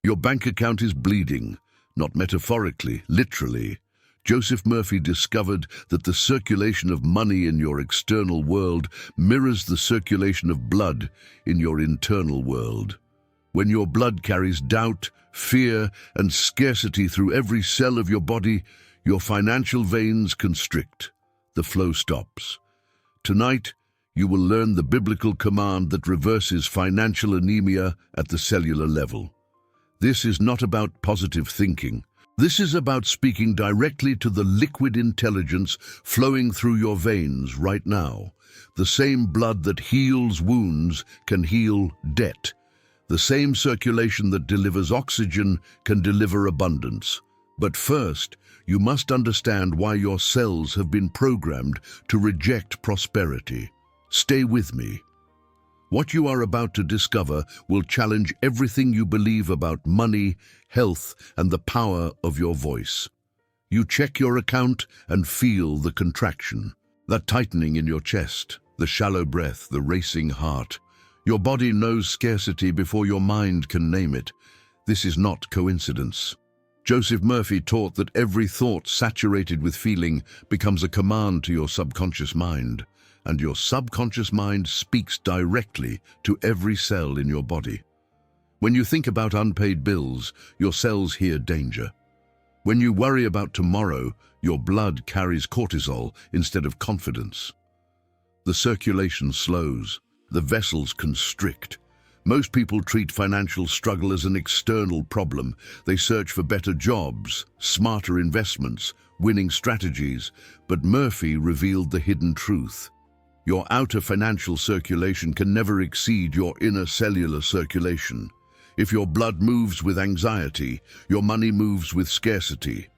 Your bank account is bleeding, not metaphorically, literally. Joseph Murphy discovered that the circulation of money in your external world mirrors the circulation of blood in your internal world. When your blood carries doubt, fear, and scarcity through every cell of your body, your financial veins constrict. The flow stops. Tonight, you will learn the biblical command that reverses financial anemia at the cellular level. This is not about positive thinking. This is about speaking directly to the liquid intelligence flowing through your veins right now. The same blood that heals wounds can heal debt. The same circulation that delivers oxygen can deliver abundance. But first, you must understand why your cells have been programmed to reject prosperity. Stay with me. What you are about to discover will challenge everything you believe about money, health, and the power of your voice. You check your account and feel the contraction, that tightening in your chest, the shallow breath, the racing heart. Your body knows scarcity before your mind can name it. This is not coincidence. Joseph Murphy taught that every thought saturated with feeling becomes a command to your subconscious mind. And your subconscious mind speaks directly to every cell in your body. When you think about unpaid bills, your cells hear danger. When you worry about tomorrow, your blood carries cortisol instead of confidence. The circulation slows, the vessels constrict. Most people treat financial struggle as an external problem. They search for better jobs, smarter investments, winning strategies, but Murphy revealed the hidden truth. Your outer financial circulation can never exceed your inner cellular circulation. If your blood moves with anxiety, your money moves with scarcity.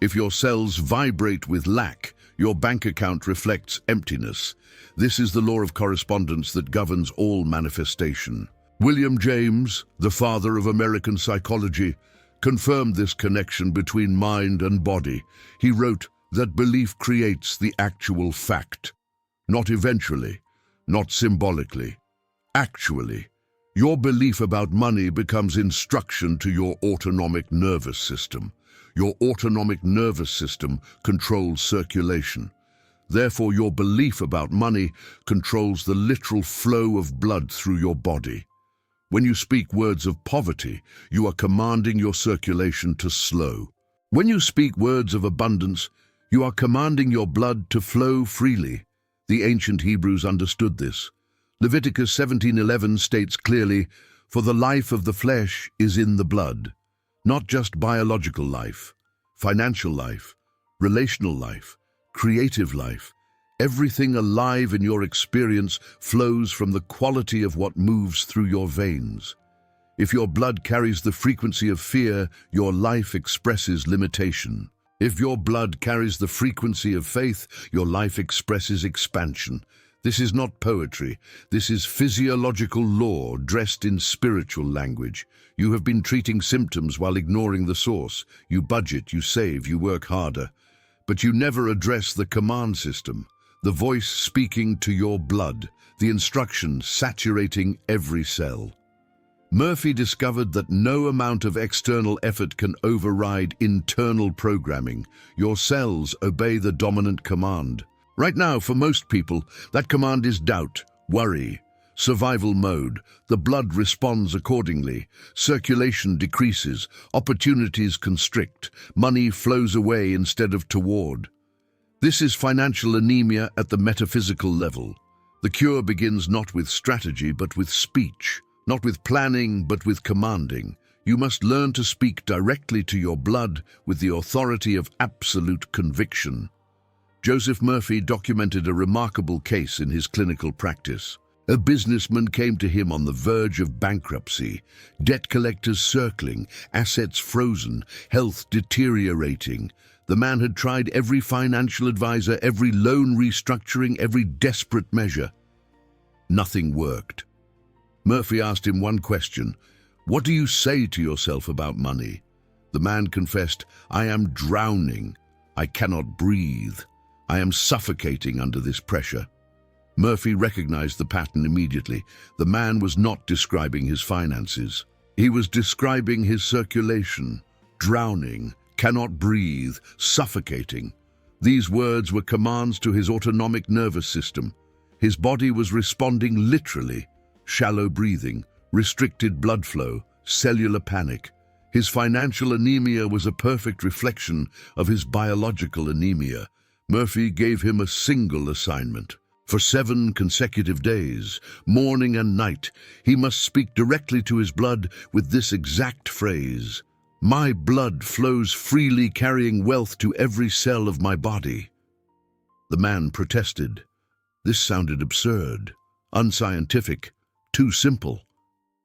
If your cells vibrate with lack, your bank account reflects emptiness. This is the law of correspondence that governs all manifestation. William James, the father of American psychology, confirmed this connection between mind and body. He wrote that belief creates the actual fact. Not eventually, not symbolically. Actually, your belief about money becomes instruction to your autonomic nervous system. Your autonomic nervous system controls circulation. Therefore, your belief about money controls the literal flow of blood through your body. When you speak words of poverty, you are commanding your circulation to slow. When you speak words of abundance, you are commanding your blood to flow freely. The ancient Hebrews understood this. Leviticus 17:11 states clearly, "For the life of the flesh is in the blood," not just biological life, financial life, relational life, creative life. Everything alive in your experience flows from the quality of what moves through your veins. If your blood carries the frequency of fear, your life expresses limitation. If your blood carries the frequency of faith, your life expresses expansion. This is not poetry. This is physiological law dressed in spiritual language. You have been treating symptoms while ignoring the source. You budget, you save, you work harder. But you never address the command system, the voice speaking to your blood, the instruction saturating every cell. Murphy discovered that no amount of external effort can override internal programming. Your cells obey the dominant command. Right now, for most people, that command is doubt, worry, survival mode. The blood responds accordingly. Circulation decreases, opportunities constrict, money flows away instead of toward. This is financial anemia at the metaphysical level. The cure begins not with strategy, but with speech. Not with planning, but with commanding. You must learn to speak directly to your blood with the authority of absolute conviction. Joseph Murphy documented a remarkable case in his clinical practice. A businessman came to him on the verge of bankruptcy, debt collectors circling, assets frozen, health deteriorating. The man had tried every financial advisor, every loan restructuring, every desperate measure. Nothing worked. Murphy asked him one question: "What do you say to yourself about money?" The man confessed, "I am drowning. I cannot breathe. I am suffocating under this pressure." Murphy recognized the pattern immediately. The man was not describing his finances. He was describing his circulation, drowning, cannot breathe, suffocating. These words were commands to his autonomic nervous system. His body was responding literally: shallow breathing, restricted blood flow, cellular panic. His financial anemia was a perfect reflection of his biological anemia. Murphy gave him a single assignment. For 7 consecutive days, morning and night, he must speak directly to his blood with this exact phrase: "My blood flows freely, carrying wealth to every cell of my body." The man protested. This sounded absurd, unscientific, too simple.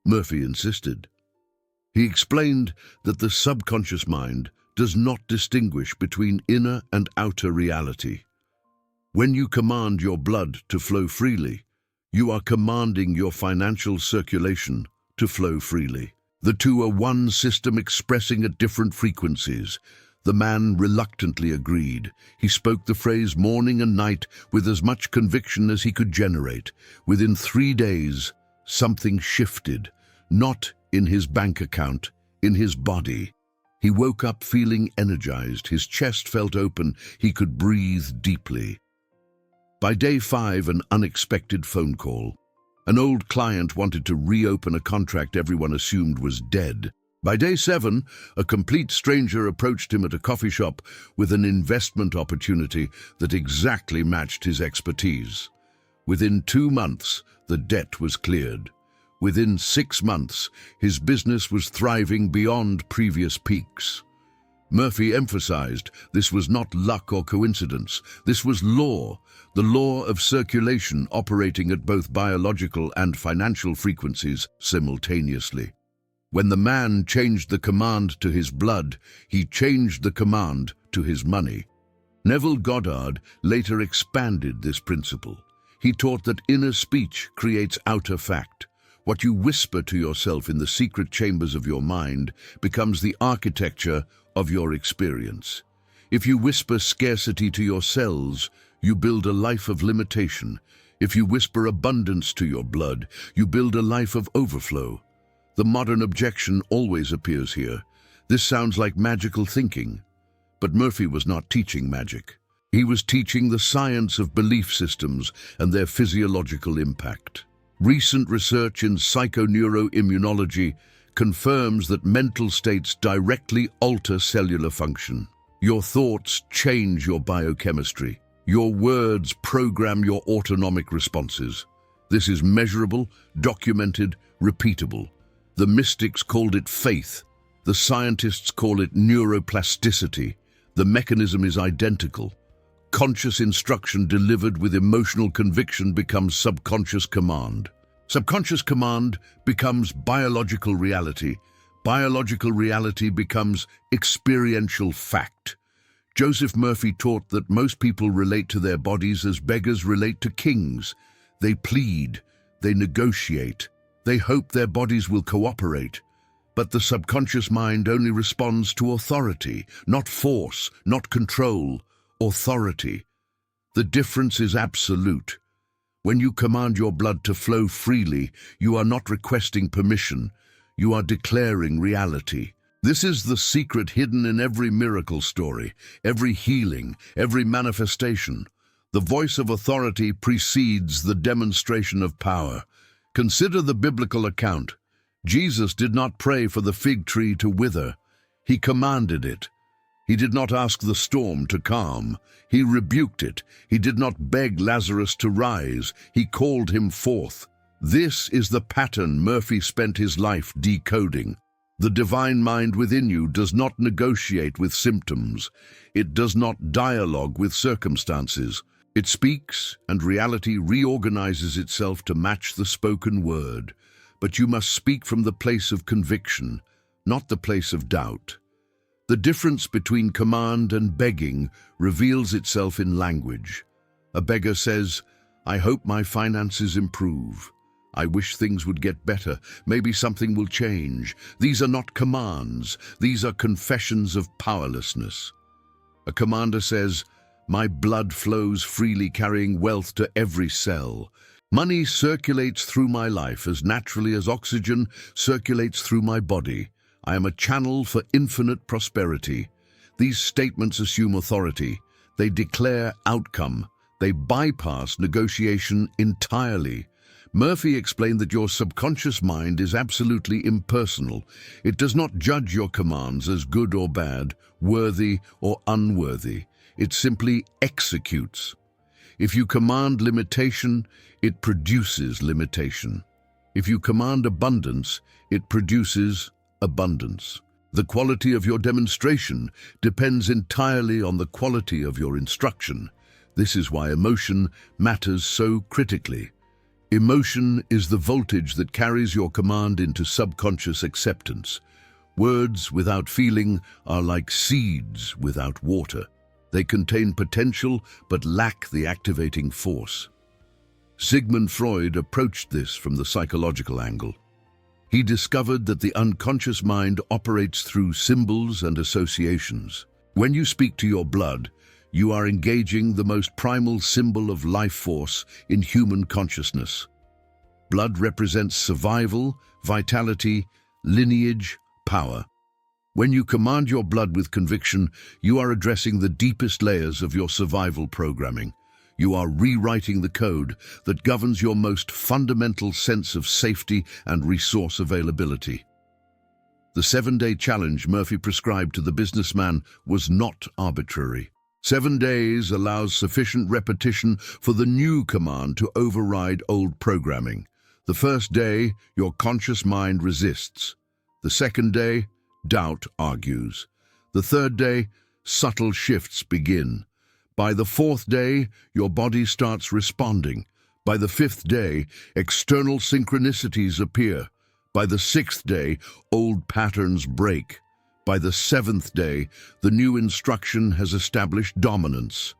Murphy insisted. He explained that the subconscious mind does not distinguish between inner and outer reality. When you command your blood to flow freely, you are commanding your financial circulation to flow freely. The two are one system expressing at different frequencies. The man reluctantly agreed. He spoke the phrase morning and night with as much conviction as he could generate. Within 3 days, something shifted, not in his bank account, in his body. He woke up feeling energized. His chest felt open. He could breathe deeply. By day 5, an unexpected phone call. An old client wanted to reopen a contract everyone assumed was dead. By day 7, a complete stranger approached him at a coffee shop with an investment opportunity that exactly matched his expertise. Within 2 months, the debt was cleared. Within 6 months, his business was thriving beyond previous peaks. Murphy emphasized this was not luck or coincidence. This was law, the law of circulation operating at both biological and financial frequencies simultaneously. When the man changed the command to his blood, he changed the command to his money. Neville Goddard later expanded this principle. He taught that inner speech creates outer fact. What you whisper to yourself in the secret chambers of your mind becomes the architecture of your experience. If you whisper scarcity to your cells, you build a life of limitation. If you whisper abundance to your blood, you build a life of overflow. The modern objection always appears here. This sounds like magical thinking. But Murphy was not teaching magic. He was teaching the science of belief systems and their physiological impact. Recent research in psychoneuroimmunology confirms that mental states directly alter cellular function. Your thoughts change your biochemistry. Your words program your autonomic responses. This is measurable, documented, repeatable. The mystics called it faith. The scientists call it neuroplasticity. The mechanism is identical. Conscious instruction delivered with emotional conviction becomes subconscious command. Subconscious command becomes biological reality. Biological reality becomes experiential fact. Joseph Murphy taught that most people relate to their bodies as beggars relate to kings. They plead, they negotiate, they hope their bodies will cooperate. But the subconscious mind only responds to authority, not force, not control, authority. The difference is absolute. When you command your blood to flow freely, you are not requesting permission, you are declaring reality. This is the secret hidden in every miracle story, every healing, every manifestation. The voice of authority precedes the demonstration of power. Consider the biblical account. Jesus did not pray for the fig tree to wither. He commanded it. He did not ask the storm to calm. He rebuked it. He did not beg Lazarus to rise. He called him forth. This is the pattern Murphy spent his life decoding. The divine mind within you does not negotiate with symptoms. It does not dialogue with circumstances. It speaks, and reality reorganizes itself to match the spoken word. But you must speak from the place of conviction, not the place of doubt. The difference between command and begging reveals itself in language. A beggar says, "I hope my finances improve. I wish things would get better. Maybe something will change." These are not commands. These are confessions of powerlessness. A commander says, "My blood flows freely, carrying wealth to every cell." Money circulates through my life as naturally as oxygen circulates through my body. I am a channel for infinite prosperity. These statements assume authority. They declare outcome. They bypass negotiation entirely. Murphy explained that your subconscious mind is absolutely impersonal. It does not judge your commands as good or bad, worthy or unworthy. It simply executes. If you command limitation, it produces limitation. If you command abundance, it produces abundance. The quality of your demonstration depends entirely on the quality of your instruction. This is why emotion matters so critically. Emotion is the voltage that carries your command into subconscious acceptance. Words without feeling are like seeds without water. They contain potential but lack the activating force. Sigmund Freud approached this from the psychological angle. He discovered that the unconscious mind operates through symbols and associations. When you speak to your blood, you are engaging the most primal symbol of life force in human consciousness. Blood represents survival, vitality, lineage, power. When you command your blood with conviction, you are addressing the deepest layers of your survival programming. You are rewriting the code that governs your most fundamental sense of safety and resource availability. The 7-day challenge Murphy prescribed to the businessman was not arbitrary. 7 days allows sufficient repetition for the new command to override old programming. The first day, your conscious mind resists. The second day, doubt argues. The third day, subtle shifts begin. By the fourth day, your body starts responding. By the fifth day, external synchronicities appear. By the sixth day, old patterns break. By the seventh day, the new instruction has established dominance.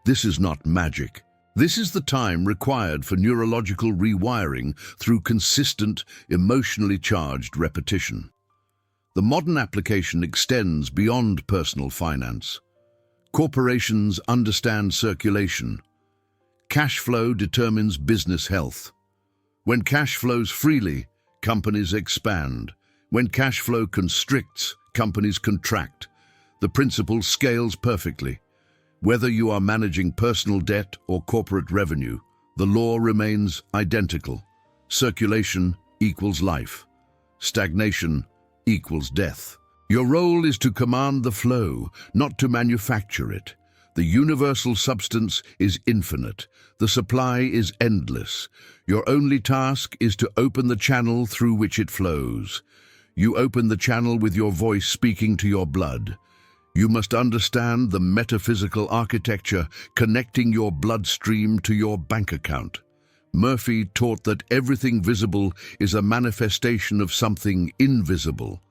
This is not magic. This is the time required for neurological rewiring through consistent, emotionally charged repetition. The modern application extends beyond personal finance. Corporations understand circulation. Cash flow determines business health. When cash flows freely, companies expand. When cash flow constricts, companies contract. The principle scales perfectly. Whether you are managing personal debt or corporate revenue, the law remains identical. Circulation equals life. Stagnation equals death. Your role is to command the flow, not to manufacture it. The universal substance is infinite. The supply is endless. Your only task is to open the channel through which it flows. You open the channel with your voice speaking to your blood. You must understand the metaphysical architecture connecting your bloodstream to your bank account. Murphy taught that everything visible is a manifestation of something invisible.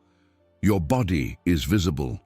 Your body is visible.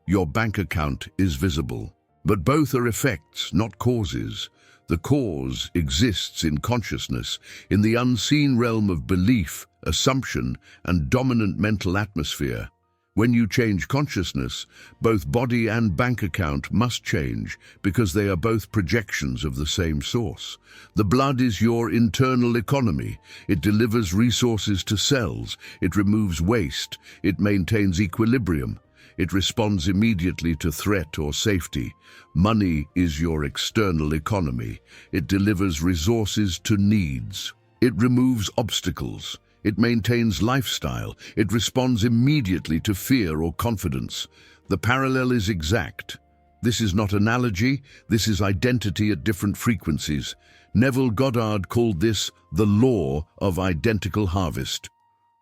Your bank account is visible. But both are effects, not causes. The cause exists in consciousness, in the unseen realm of belief, assumption, and dominant mental atmosphere. When you change consciousness, both body and bank account must change because they are both projections of the same source. The blood is your internal economy. It delivers resources to cells. It removes waste. It maintains equilibrium. It responds immediately to threat or safety. Money is your external economy. It delivers resources to needs. It removes obstacles. It maintains lifestyle. It responds immediately to fear or confidence. The parallel is exact. This is not analogy. This is identity at different frequencies. Neville Goddard called this the law of identical harvest.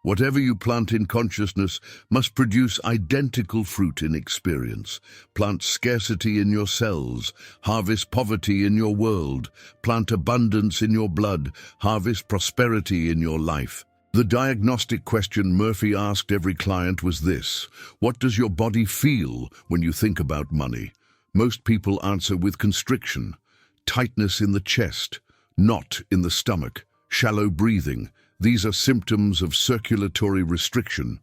Whatever you plant in consciousness must produce identical fruit in experience. Plant scarcity in your cells, harvest poverty in your world. Plant abundance in your blood, harvest prosperity in your life. The diagnostic question Murphy asked every client was this: what does your body feel when you think about money? Most people answer with constriction, tightness in the chest, knot in the stomach, shallow breathing. These are symptoms of circulatory restriction.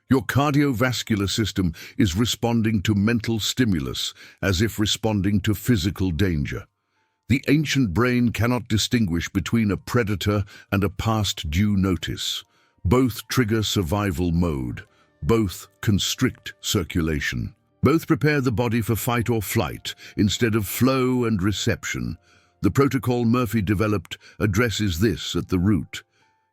Your cardiovascular system is responding to mental stimulus as if responding to physical danger. The ancient brain cannot distinguish between a predator and a past due notice. Both trigger survival mode. Both constrict circulation. Both prepare the body for fight or flight instead of flow and reception. The protocol Murphy developed addresses this at the root.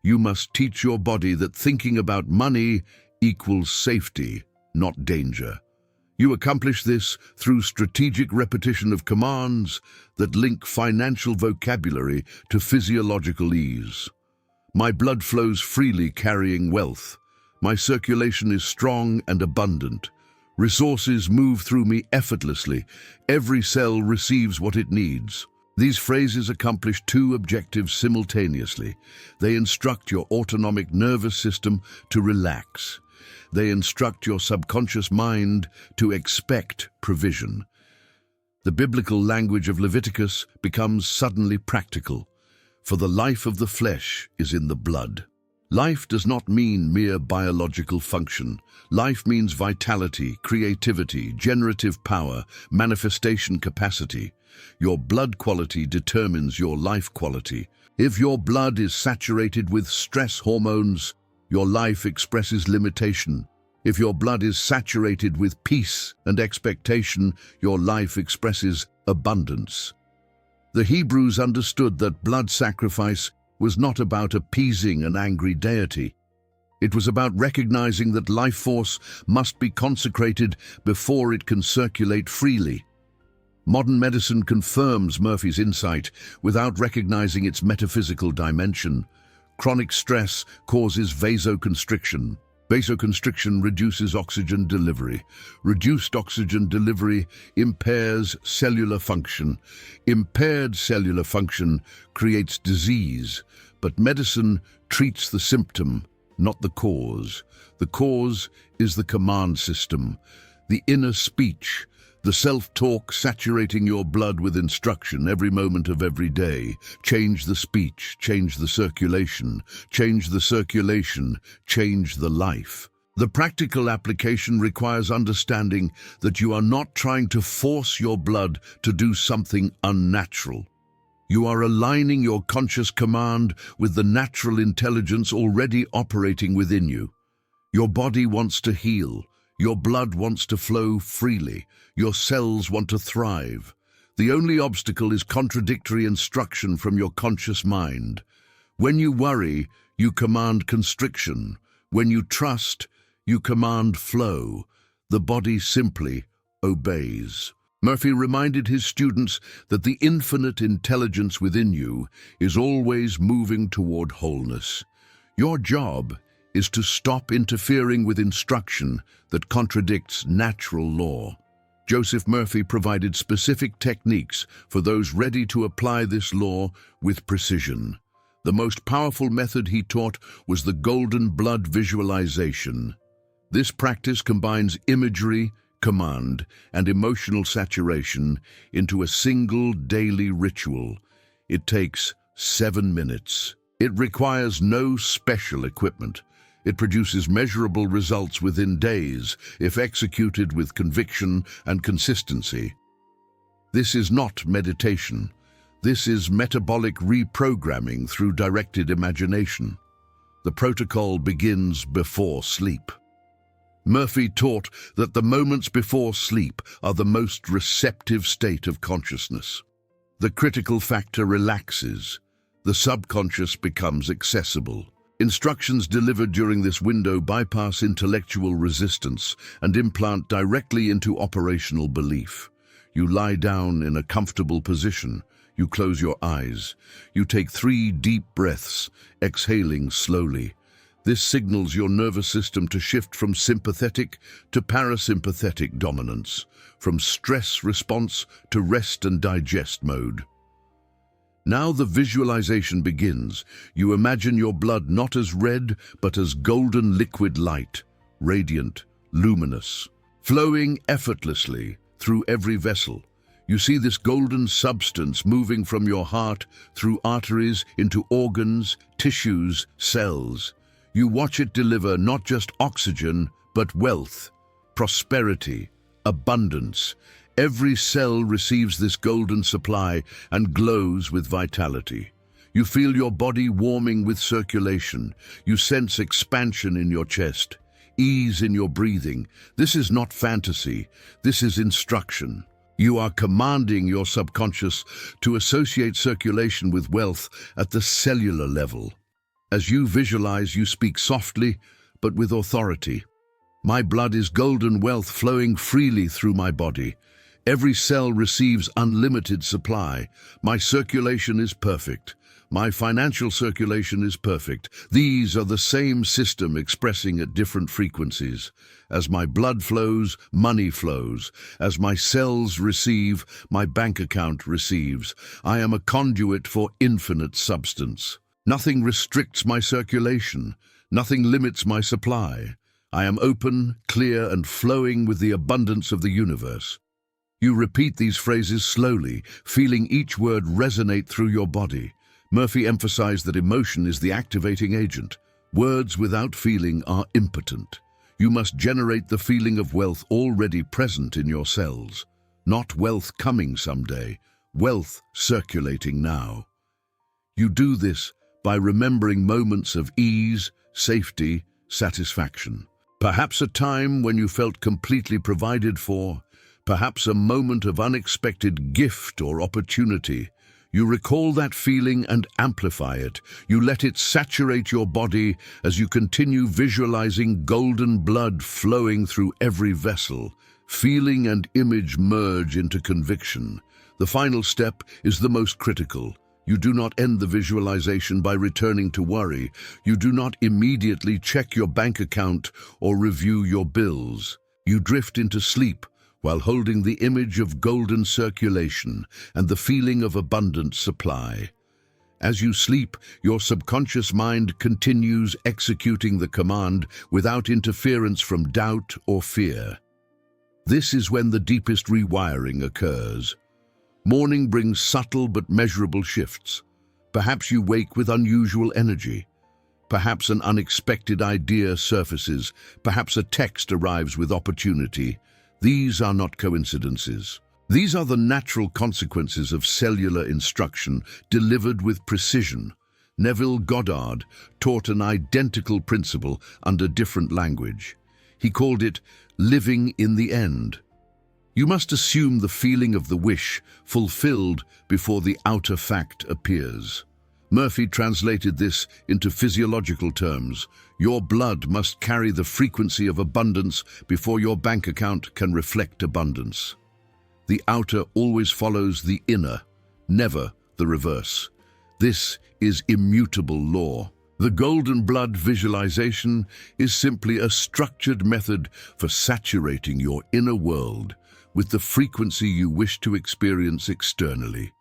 You must teach your body that thinking about money equals safety, not danger. You accomplish this through strategic repetition of commands that link financial vocabulary to physiological ease. My blood flows freely, carrying wealth. My circulation is strong and abundant. Resources move through me effortlessly. Every cell receives what it needs. These phrases accomplish two objectives simultaneously. They instruct your autonomic nervous system to relax. They instruct your subconscious mind to expect provision. The biblical language of Leviticus becomes suddenly practical, for the life of the flesh is in the blood. Life does not mean mere biological function. Life means vitality, creativity, generative power, manifestation capacity. Your blood quality determines your life quality. If your blood is saturated with stress hormones, your life expresses limitation. If your blood is saturated with peace and expectation, your life expresses abundance. The Hebrews understood that blood sacrifice was not about appeasing an angry deity. It was about recognizing that life force must be consecrated before it can circulate freely. Modern medicine confirms Murphy's insight without recognizing its metaphysical dimension. Chronic stress causes vasoconstriction. Vasoconstriction reduces oxygen delivery. Reduced oxygen delivery impairs cellular function. Impaired cellular function creates disease, but medicine treats the symptom, not the cause. The cause is the command system, the inner speech, the self-talk saturating your blood with instruction every moment of every day. Change the speech, change the circulation, change the circulation, change the life. The practical application requires understanding that you are not trying to force your blood to do something unnatural. You are aligning your conscious command with the natural intelligence already operating within you. Your body wants to heal. Your blood wants to flow freely. Your cells want to thrive. The only obstacle is contradictory instruction from your conscious mind. When you worry, you command constriction. When you trust, you command flow. The body simply obeys. Murphy reminded his students that the infinite intelligence within you is always moving toward wholeness. Your job is to stop interfering with instruction that contradicts natural law. Joseph Murphy provided specific techniques for those ready to apply this law with precision. The most powerful method he taught was the golden blood visualization. This practice combines imagery, command, and emotional saturation into a single daily ritual. It takes 7 minutes. It requires no special equipment. It produces measurable results within days if executed with conviction and consistency. This is not meditation. This is metabolic reprogramming through directed imagination. The protocol begins before sleep. Murphy taught that the moments before sleep are the most receptive state of consciousness. The critical factor relaxes. The subconscious becomes accessible. Instructions delivered during this window bypass intellectual resistance and implant directly into operational belief. You lie down in a comfortable position. You close your eyes. You take 3 deep breaths, exhaling slowly. This signals your nervous system to shift from sympathetic to parasympathetic dominance, from stress response to rest and digest mode. Now the visualization begins. You imagine your blood not as red, but as golden liquid light, radiant, luminous, flowing effortlessly through every vessel. You see this golden substance moving from your heart through arteries into organs, tissues, cells. You watch it deliver not just oxygen, but wealth, prosperity, abundance. Every cell receives this golden supply and glows with vitality. You feel your body warming with circulation. You sense expansion in your chest, ease in your breathing. This is not fantasy. This is instruction. You are commanding your subconscious to associate circulation with wealth at the cellular level. As you visualize, you speak softly, but with authority. My blood is golden wealth flowing freely through my body. Every cell receives unlimited supply. My circulation is perfect. My financial circulation is perfect. These are the same system expressing at different frequencies. As my blood flows, money flows. As my cells receive, my bank account receives. I am a conduit for infinite substance. Nothing restricts my circulation. Nothing limits my supply. I am open, clear, and flowing with the abundance of the universe. You repeat these phrases slowly, feeling each word resonate through your body. Murphy emphasized that emotion is the activating agent. Words without feeling are impotent. You must generate the feeling of wealth already present in your cells. Not wealth coming someday, wealth circulating now. You do this by remembering moments of ease, safety, satisfaction. Perhaps a time when you felt completely provided for, perhaps a moment of unexpected gift or opportunity. You recall that feeling and amplify it. You let it saturate your body as you continue visualizing golden blood flowing through every vessel. Feeling and image merge into conviction. The final step is the most critical. You do not end the visualization by returning to worry. You do not immediately check your bank account or review your bills. You drift into sleep while holding the image of golden circulation and the feeling of abundant supply. As you sleep, your subconscious mind continues executing the command without interference from doubt or fear. This is when the deepest rewiring occurs. Morning brings subtle but measurable shifts. Perhaps you wake with unusual energy. Perhaps an unexpected idea surfaces. Perhaps a text arrives with opportunity. These are not coincidences. These are the natural consequences of cellular instruction delivered with precision. Neville Goddard taught an identical principle under different language. He called it living in the end. You must assume the feeling of the wish fulfilled before the outer fact appears. Murphy translated this into physiological terms. Your blood must carry the frequency of abundance before your bank account can reflect abundance. The outer always follows the inner, never the reverse. This is immutable law. The golden blood visualization is simply a structured method for saturating your inner world with the frequency you wish to experience externally.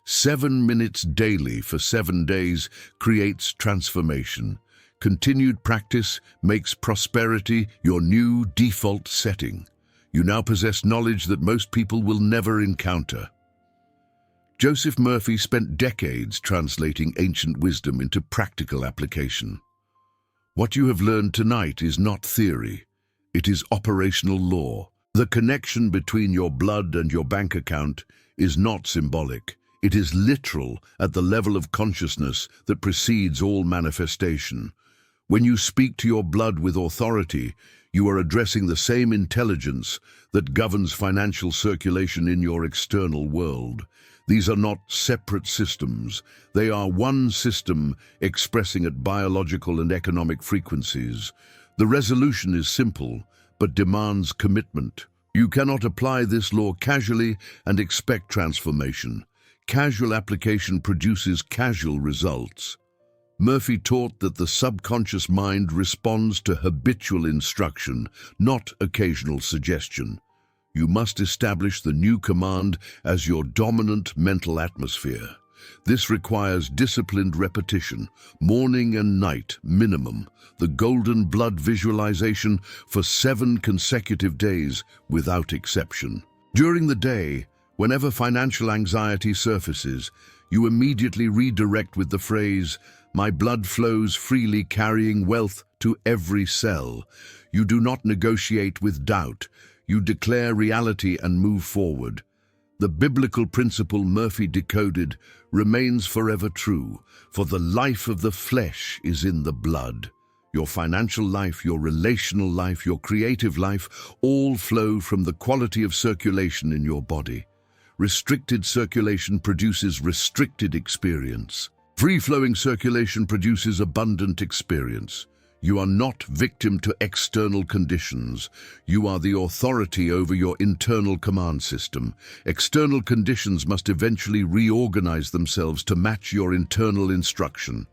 7 minutes daily for 7 days creates transformation. Continued practice makes prosperity your new default setting. You now possess knowledge that most people will never encounter. Joseph Murphy spent decades translating ancient wisdom into practical application. What you have learned tonight is not theory. It is operational law. The connection between your blood and your bank account is not symbolic. It is literal at the level of consciousness that precedes all manifestation. When you speak to your blood with authority, you are addressing the same intelligence that governs financial circulation in your external world. These are not separate systems. They are one system expressing at biological and economic frequencies. The resolution is simple, but demands commitment. You cannot apply this law casually and expect transformation. Casual application produces casual results. Murphy taught that the subconscious mind responds to habitual instruction, not occasional suggestion. You must establish the new command as your dominant mental atmosphere. This requires disciplined repetition, morning and night minimum, the golden blood visualization for 7 consecutive days without exception. During the day, whenever financial anxiety surfaces, you immediately redirect with the phrase, "My blood flows freely carrying wealth to every cell." You do not negotiate with doubt. You declare reality and move forward. The biblical principle Murphy decoded remains forever true, for the life of the flesh is in the blood. Your financial life, your relational life, your creative life, all flow from the quality of circulation in your body. Restricted circulation produces restricted experience. Free-flowing circulation produces abundant experience. You are not victim to external conditions. You are the authority over your internal command system. External conditions must eventually reorganize themselves to match your internal instruction.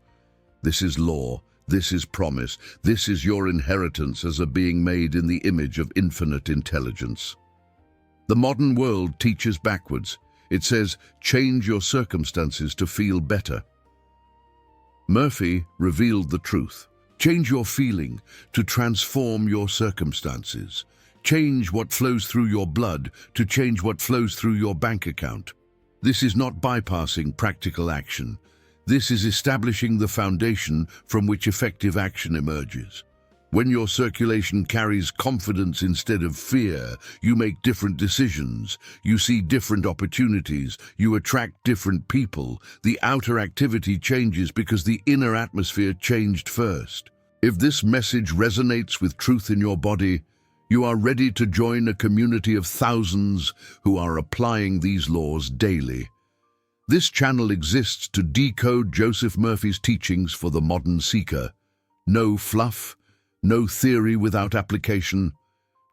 This is law. This is promise. This is your inheritance as a being made in the image of infinite intelligence. The modern world teaches backwards. It says, change your circumstances to feel better. Murphy revealed the truth. Change your feeling to transform your circumstances. Change what flows through your blood to change what flows through your bank account. This is not bypassing practical action. This is establishing the foundation from which effective action emerges. When your circulation carries confidence instead of fear, you make different decisions, you see different opportunities, you attract different people. The outer activity changes because the inner atmosphere changed first. If this message resonates with truth in your body, you are ready to join a community of thousands who are applying these laws daily. This channel exists to decode Joseph Murphy's teachings for the modern seeker. No fluff, no theory without application,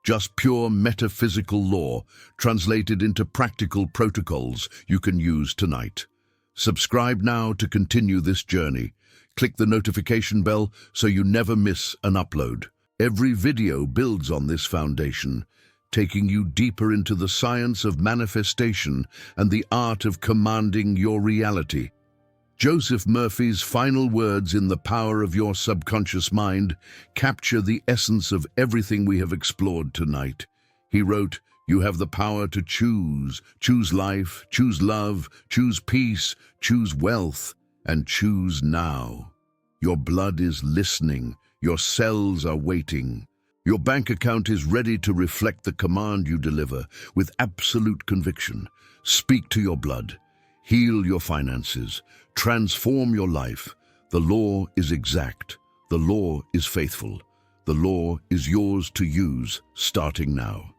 just pure metaphysical law translated into practical protocols you can use tonight. Subscribe now to continue this journey. Click the notification bell so you never miss an upload. Every video builds on this foundation, taking you deeper into the science of manifestation and the art of commanding your reality. Joseph Murphy's final words in The Power of Your Subconscious Mind capture the essence of everything we have explored tonight. He wrote, "You have the power to choose. Choose life, choose love, choose peace, choose wealth, and choose now. Your blood is listening. Your cells are waiting. Your bank account is ready to reflect the command you deliver with absolute conviction. Speak to your blood. Heal your finances. Transform your life. The law is exact. The law is faithful. The law is yours to use starting now."